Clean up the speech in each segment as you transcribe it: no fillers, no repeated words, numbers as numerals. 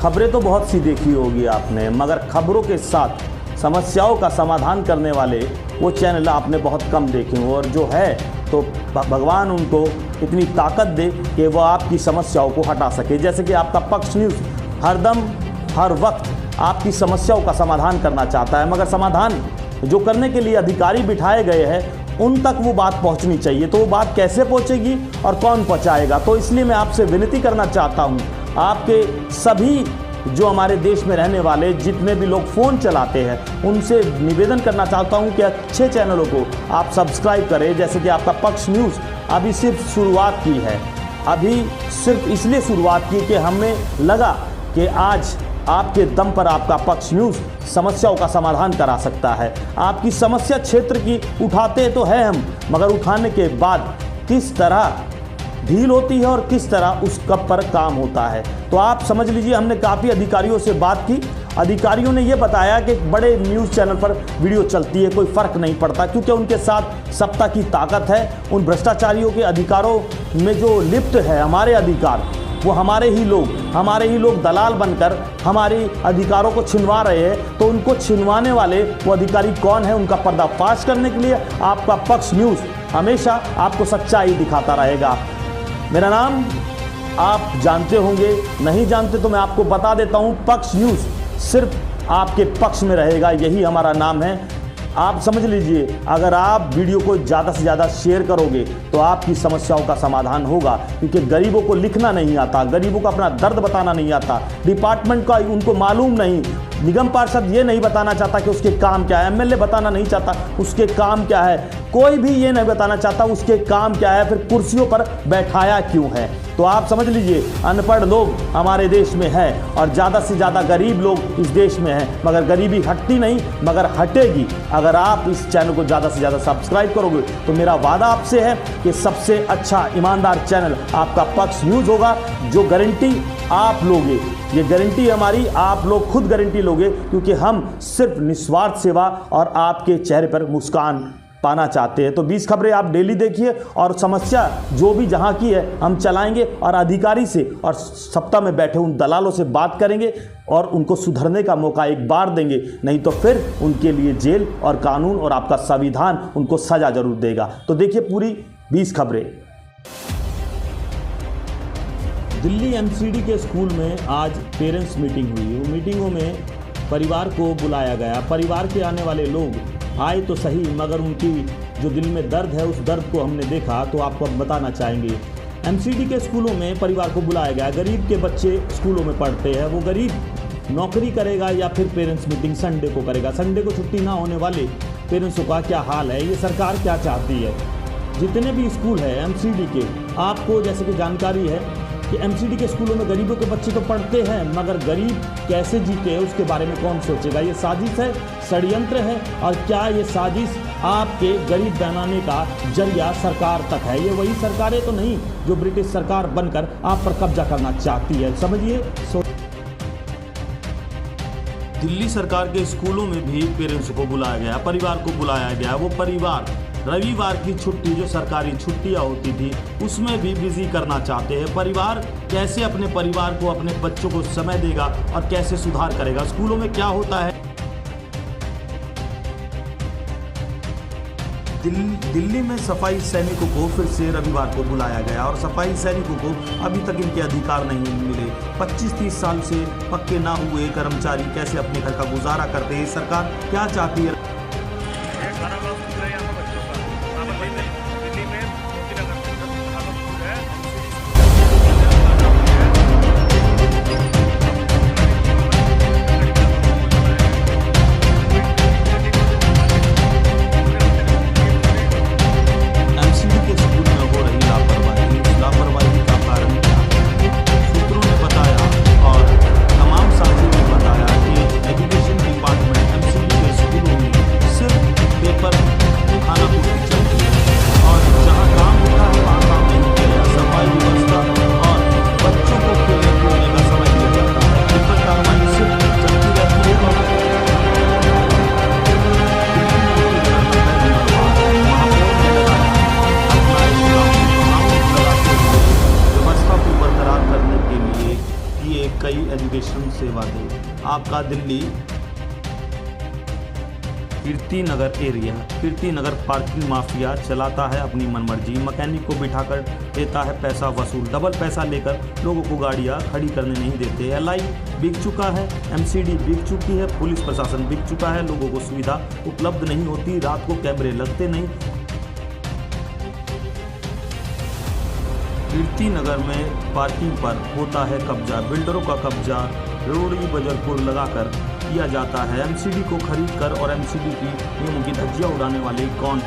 खबरें तो बहुत सी देखी होगी आपने, मगर खबरों के साथ समस्याओं का समाधान करने वाले वो चैनल आपने बहुत कम देखे हों। और जो है तो भगवान उनको इतनी ताकत दे कि वो आपकी समस्याओं को हटा सके। जैसे कि आपका पक्ष न्यूज़ हरदम हर वक्त आपकी समस्याओं का समाधान करना चाहता है, मगर समाधान जो करने के लिए अधिकारी बिठाए गए हैं उन तक वो बात पहुंचनी चाहिए। तो वो बात कैसे पहुंचेगी और कौन पहुंचाएगा? तो इसलिए मैं आपसे विनती करना चाहता हूं, आपके सभी जो हमारे देश में रहने वाले जितने भी लोग फ़ोन चलाते हैं उनसे निवेदन करना चाहता हूं कि अच्छे चैनलों को आप सब्सक्राइब करें। जैसे कि आपका पक्ष न्यूज़ अभी सिर्फ शुरुआत की है, अभी सिर्फ इसलिए शुरुआत की कि हमें लगा कि आज आपके दम पर आपका पक्ष न्यूज़ समस्याओं का समाधान करा सकता है। आपकी समस्या क्षेत्र की उठाते तो हैं हम, मगर उठाने के बाद किस तरह ढील होती है और किस तरह उस कब पर काम होता है। तो आप समझ लीजिए, हमने काफ़ी अधिकारियों से बात की। अधिकारियों ने ये बताया कि बड़े न्यूज़ चैनल पर वीडियो चलती है, कोई फ़र्क नहीं पड़ता, क्योंकि उनके साथ सत्ता की ताकत है। उन भ्रष्टाचारियों के अधिकारों में जो लिप्त है हमारे अधिकार, वो हमारे ही लोग दलाल बनकर हमारे अधिकारों को छिनवा रहे हैं। तो उनको छिनवाने वाले वो अधिकारी कौन है, उनका पर्दाफाश करने के लिए आपका पक्ष न्यूज़ हमेशा आपको सच्चाई दिखाता रहेगा। मेरा नाम आप जानते होंगे, नहीं जानते तो मैं आपको बता देता हूं, पक्ष न्यूज़ सिर्फ आपके पक्ष में रहेगा, यही हमारा नाम है। आप समझ लीजिए, अगर आप वीडियो को ज़्यादा से ज़्यादा शेयर करोगे तो आपकी समस्याओं का समाधान होगा, क्योंकि गरीबों को लिखना नहीं आता, गरीबों को अपना दर्द बताना नहीं आता, डिपार्टमेंट का उनको मालूम नहीं, निगम पार्षद ये नहीं बताना चाहता कि उसके काम क्या है, एमएलए बताना नहीं चाहता उसके काम क्या है, कोई भी ये नहीं बताना चाहता उसके काम क्या है, फिर कुर्सियों पर बैठाया क्यों है। तो आप समझ लीजिए, अनपढ़ लोग हमारे देश में हैं और ज़्यादा से ज़्यादा गरीब लोग इस देश में हैं, मगर गरीबी हटती नहीं, मगर हटेगी अगर आप इस चैनल को ज़्यादा से ज़्यादा सब्सक्राइब करोगे। तो मेरा वादा आपसे है कि सबसे अच्छा ईमानदार चैनल आपका पक्ष न्यूज़ होगा, जो गारंटी आप लोगे, ये गारंटी हमारी, आप लोग खुद गारंटी लोगे, क्योंकि हम सिर्फ निस्वार्थ सेवा और आपके चेहरे पर मुस्कान पाना चाहते हैं। तो 20 खबरें आप डेली देखिए, और समस्या जो भी जहां की है हम चलाएंगे और अधिकारी से और सत्ता में बैठे उन दलालों से बात करेंगे और उनको सुधरने का मौका एक बार देंगे, नहीं तो फिर उनके लिए जेल और कानून और आपका संविधान उनको सजा जरूर देगा। तो देखिए पूरी 20 खबरें। दिल्ली एमसीडी के स्कूल में आज पेरेंट्स मीटिंग हुई। मीटिंगों में परिवार को बुलाया गया। परिवार के आने वाले लोग आए तो सही, मगर उनकी जो दिल में दर्द है उस दर्द को हमने देखा, तो आपको अब बताना चाहेंगे। एमसीडी के स्कूलों में परिवार को बुलाया गया। गरीब के बच्चे स्कूलों में पढ़ते हैं, वो गरीब नौकरी करेगा या फिर पेरेंट्स मीटिंग संडे को करेगा। संडे को छुट्टी ना होने वाले पेरेंट्सों का क्या हाल है, ये सरकार क्या चाहती है। जितने भी स्कूल है एमसीडी के, आपको जैसे कि जानकारी है कि एमसीडी के स्कूलों में गरीबों के बच्चे तो पढ़ते हैं, मगर गरीब कैसे जीते हैं उसके बारे में कौन सोचेगा। ये साजिश है, षड्यंत्र है, और क्या ये साजिश आपके गरीब बनाने का जरिया सरकार तक है। ये वही सरकारें तो नहीं जो ब्रिटिश सरकार बनकर आप पर कब्जा करना चाहती है, समझिए। दिल्ली सरकार के स्कूलों में भी पेरेंट्स को बुलाया गया, परिवार को बुलाया गया। वो परिवार रविवार की छुट्टी, जो सरकारी छुट्टियां होती थी, उसमें भी बिजी करना चाहते हैं। परिवार कैसे अपने परिवार को, अपने बच्चों को समय देगा और कैसे सुधार करेगा। स्कूलों में क्या होता है, दिल्ली में सफाई सैनिकों को फिर से रविवार को बुलाया गया, और सफाई सैनिकों को अभी तक इनके अधिकार नहीं मिले। 25-30 साल से पक्के ना हुए कर्मचारी कैसे अपने घर का गुजारा करते हैं। सरकार क्या चाहती है। एजुकेशन सेवा दे। आपका Delhi Kirti Nagar area, Kirti Nagar parking mafia चलाता है अपनी मनमर्जी, मैकेनिक को बिठाकर देता है पैसा वसूल, डबल पैसा लेकर लोगों को गाड़ियां खड़ी करने नहीं देते। एलआई बिक चुका है, एमसीडी बिक चुकी है, पुलिस प्रशासन बिक चुका है, लोगों को सुविधा उपलब्ध नहीं होती, रात को कैमरे लगते नहीं। कीर्ति नगर में पार्किंग पर होता है कब्जा, बिल्डरों का कब्जा रोड़ी बजरपुर लगाकर किया जाता है। एमसीडी को खरीदकर और एमसीडी की नियमों की धज्जियां उड़ाने वाले कौन?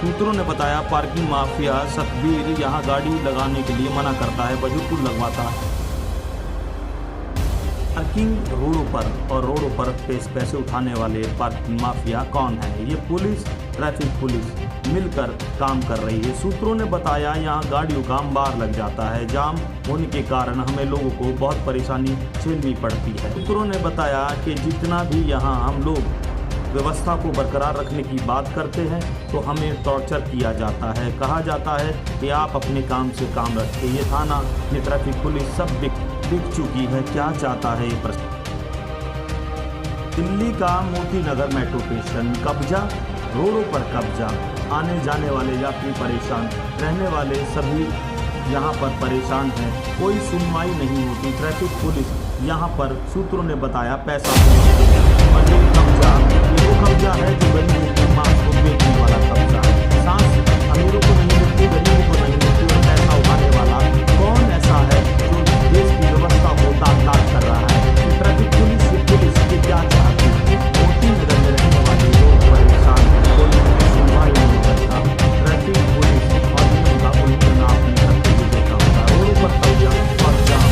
सूत्रों ने बताया पार्किंग माफिया सतबीर यहां गाड़ी लगाने के लिए मना करता है, बजरपुर लगवाता है। पार्किंग रोडों पर पैसे उठाने वाले पार्किंग माफिया कौन है? ये पुलिस, ट्रैफिक पुलिस मिलकर काम कर रही है। सूत्रों ने बताया यहाँ गाड़ियों का अंबार लग जाता है, जाम होने के कारण हमें लोगों को बहुत परेशानी झेलनी पड़ती है। सूत्रों ने बताया कि जितना भी यहाँ हम लोग व्यवस्था को बरकरार रखने की बात करते हैं तो हमें टॉर्चर किया जाता है। कहा जाता है कि आप अपने काम से काम रखें। ये थाना, ये ट्रैफिक पुलिस सब बिक चुकी है। क्या चाहता है ये प्रश्न? दिल्ली का मोती नगर मेट्रो स्टेशन कब्जा, रोडों पर कब्जा, आने जाने वाले यात्री परेशान, रहने वाले सभी यहाँ पर परेशान हैं, कोई सुनवाई नहीं होती। ट्रैफिक पुलिस यहाँ पर सूत्रों ने बताया पैसा और ये कब्जा, ये वो कब्जा है जो गरीबों के मांस को बेचने वाला कब्जा है। सांस अमीरों को नहीं मिलती, गरीबों को नहीं मिलती और पैसा उठाने वाला कौन ऐसा है जो देश की व्यवस्था को दाग कर रहा है? ट्रैफिक पुलिस की क्या चाहती है? मोती नगर में रहने वाले लोग परेशान, कोई सुनवाई नहीं करता। ट्रैफिक पुलिस और नियम का उल्लंघन आपने करते हुए देखा होगा। रोडों पर कब्जा और जाम,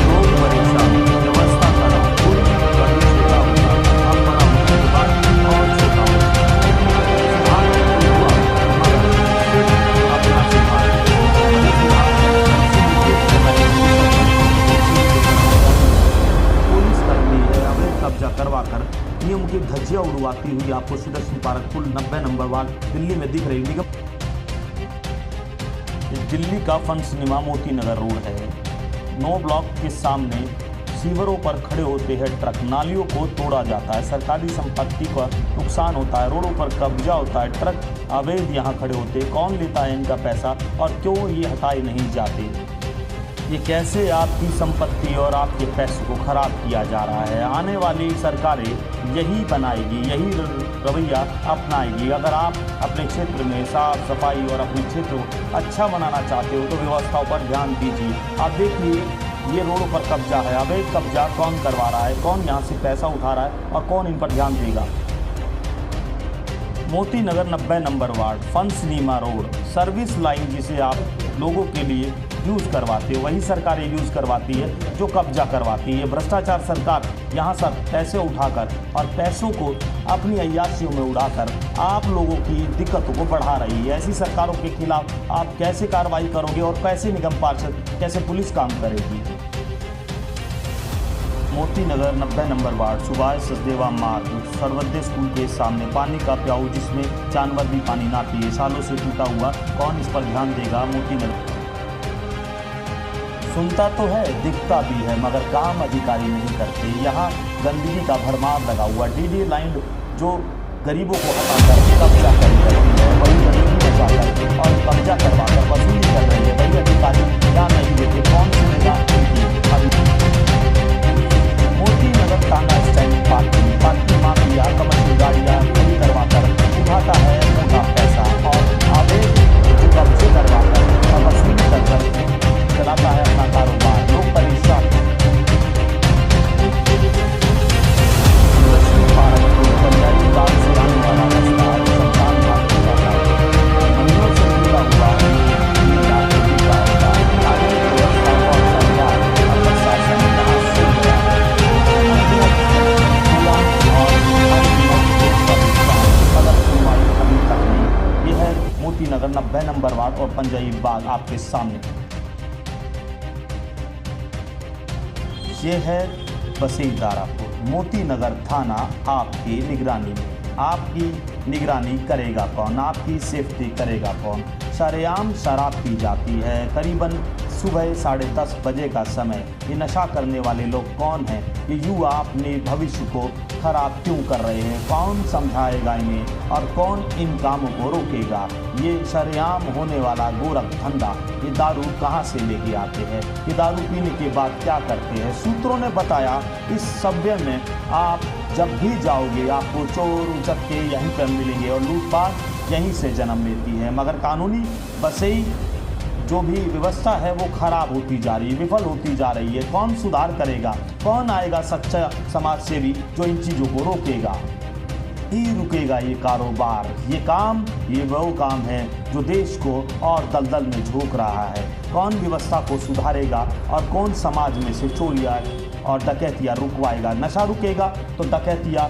लोग परेशान, व्यवस्था खराब, कोई कभी छोटा होगा, अब बड़ा होने के बाद और छोटा होगा। अपना सुधार पुलिस करती है, अवैध कब्जा करवाकर नियम की धज्जियां उड़वाती हुई आपको सुदर्शन पार्क पुल 90 नंबर वार्ड दिल्ली में दिख रही है। दिल्ली का fun cinema Moti Nagar road है। 9 ब्लॉक के सामने सीवरों पर खड़े होते हैं ट्रक, नालियों को तोड़ा जाता है, सरकारी संपत्ति का नुकसान होता है, रोडों पर कब्जा होता है, ट्रक अवैध यहाँ खड़े होते हैं। कौन लेता है इनका पैसा और क्यों ये हटाए नहीं जाते? ये कैसे आपकी संपत्ति और आपके पैसों को खराब किया जा रहा है? आने वाली सरकारें यही बनाएगी, यही रवैया अपनाएगी। अगर आप अपने क्षेत्र में साफ सफाई और अपने क्षेत्र को अच्छा बनाना चाहते हो तो व्यवस्थाओं पर ध्यान दीजिए। आप देखिए ये रोडों पर कब्जा है, अवैध कब्जा कौन करवा रहा है, कौन यहाँ से पैसा उठा रहा है और कौन इन पर ध्यान देगा? Moti Nagar 90 number ward, fun cinema road, service line जिसे आप लोगों के लिए यूज़ करवाते हो वही सरकारें यूज़ करवाती है जो कब्जा करवाती है। भ्रष्टाचार सरकार यहाँ सब पैसे उठाकर और पैसों को अपनी अय्याशियों में उड़ाकर आप लोगों की दिक्कतों को बढ़ा रही है। ऐसी सरकारों के खिलाफ आप कैसे कार्रवाई करोगे और कैसे निगम पार्षद, कैसे पुलिस काम करेगी? मोती नगर 90 नंबर वार्ड, सुभाष सचदेवा मार्ग, सर्वोदय स्कूल के सामने पानी का प्याऊ जिसमें जानवर भी पानी ना पिए, सालों से टूटा हुआ, कौन इस पर ध्यान देगा? मोती नगर सुनता तो है, दिखता भी है, मगर काम अधिकारी नहीं करते। यहाँ गंदगी का भरमार लगा हुआ, डीडी लाइन जो गरीबों को हटाकर कब्जा कर रही है, वही गंदगी बचाकर और कब्जा करवाकर वसूली कर रही है, वही अधिकारी ध्यान नहीं देते। कौन सुनेगा? मोती नगर टांगा स्टैंड पार्किंग माफिया कमर्शियल गाड़ियाँ खड़ी करवाकर उठाता है मोटा पैसा और अवैध जो कब्जे करवाकर और वसूली कर चलाता है अपना कारोबार। लोग परेशान। लक्ष्मी पार्क पंचायती बाग से आने वाला रास्ता शमशान घाट को जाता है, मंदिरों से जुड़ा हुआ मोती नगर 90 नंबर वार्ड और पंजाबी बाग आपके सामने। ये है बसीरदारापुर। मोती नगर थाना आपकी निगरानी में। आपकी निगरानी करेगा कौन? आपकी सेफ्टी करेगा कौन? सरेआम शराब पी जाती है, करीबन सुबह 10:30 बजे का समय। ये नशा करने वाले लोग कौन हैं? ये युवा अपने भविष्य को खराब क्यों कर रहे हैं? कौन समझाएगा इन्हें और कौन इन कामों को रोकेगा? ये शरेआम होने वाला गोरख धंधा, ये दारू कहाँ से लेके आते हैं? ये दारू पीने के बाद क्या करते हैं? सूत्रों ने बताया इस सभ्य में आप जब भी जाओगे आपको चोर उचक्के यहीं पर मिलेंगे और लूटपाट यहीं से जन्म लेती है। मगर कानूनी बसई जो भी व्यवस्था है वो खराब होती जा रही है, विफल होती जा रही है। कौन सुधार करेगा? कौन आएगा सच्चा समाज सेवी जो इन चीज़ों को रोकेगा? ही रुकेगा ये कारोबार, ये काम, ये वो काम है जो देश को और दलदल में झोंक रहा है। कौन व्यवस्था को सुधारेगा और कौन समाज में से चोरियां और डकैतियां रुकवाएगा? नशा रुकेगा तो डकैतियां।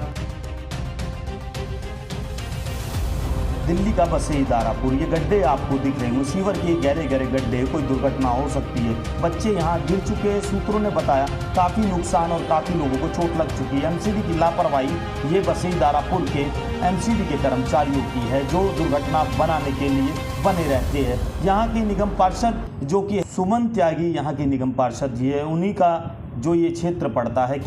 दिल्ली का बसई दारापुर, ये गड्ढे आपको दिख रहे हैं, सीवर के गहरे गहरे गड्ढे, कोई दुर्घटना हो सकती है। बच्चे यहाँ गिर चुके हैं। सूत्रों ने बताया काफ़ी नुकसान और काफ़ी लोगों को चोट लग चुकी है। एमसीडी की लापरवाही ये बसई दारापुर के एमसीडी के कर्मचारियों की है जो दुर्घटना बनाने के लिए बने रहते हैं। यहाँ के निगम पार्षद जो कि सुमन त्यागी यहाँ के निगम पार्षद जी है, उन्हीं का जो ये क्षेत्र पड़ता है।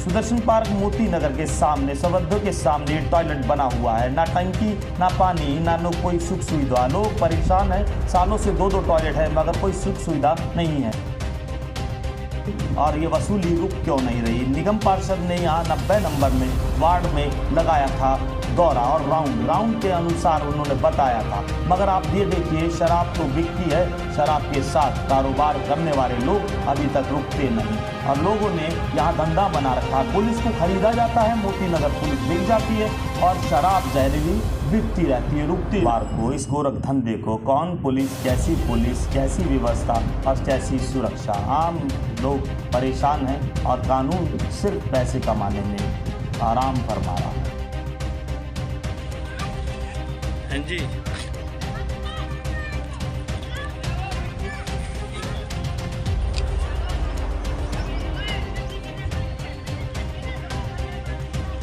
सुदर्शन पार्क मोती नगर के सामने सवद्धों के सामने टॉयलेट बना हुआ है। ना टंकी, ना पानी, ना कोई सुख सुविधा। लोग परेशान हैं। सालों से 2-2 टॉयलेट है मगर कोई सुख सुविधा नहीं है। और ये वसूली रुक क्यों नहीं रही? निगम पार्षद ने यहाँ 90 नंबर में वार्ड में लगाया था दौरा और राउंड के अनुसार उन्होंने बताया था। मगर आप ये देखिए शराब तो बिकती है, शराब के साथ कारोबार करने वाले लोग अभी तक रुकते नहीं और लोगों ने यहाँ धंधा बना रखा। पुलिस को खरीदा जाता है, मोती नगर पुलिस बिक जाती है और शराब जहरीली बिकती रहती है। रुकती बार को इस गोरख धंधे को कौन पुलिस, कैसी व्यवस्था और कैसी सुरक्षा? आम लोग परेशान हैं और कानून सिर्फ पैसे कमाने में आराम फरमा रहा है। जी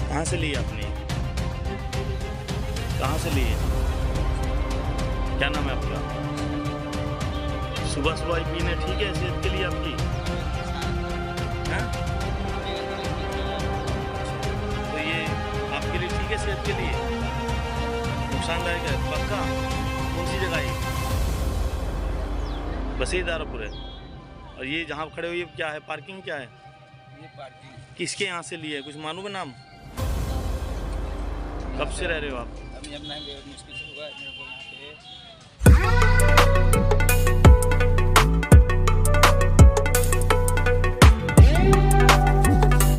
कहाँ से लिए आपने? कहाँ से लिए? क्या नाम है आपका? सुबह सुबह पीने ठीक है सेहत के लिए आपकी? हाँ? तो ये आपके लिए ठीक है सेहत के लिए? नुकसानदायक है पक्का? कौन सी जगह है? बसई दारापुर है। और ये जहाँ खड़े हो ये क्या है? पार्किंग क्या है? ये पार्किंग किसके यहाँ से लिए? कुछ मालूम है नाम? कब से रह रहे हो आप? अब मुश्किल से हुआ है मेरे को यहाँ पे।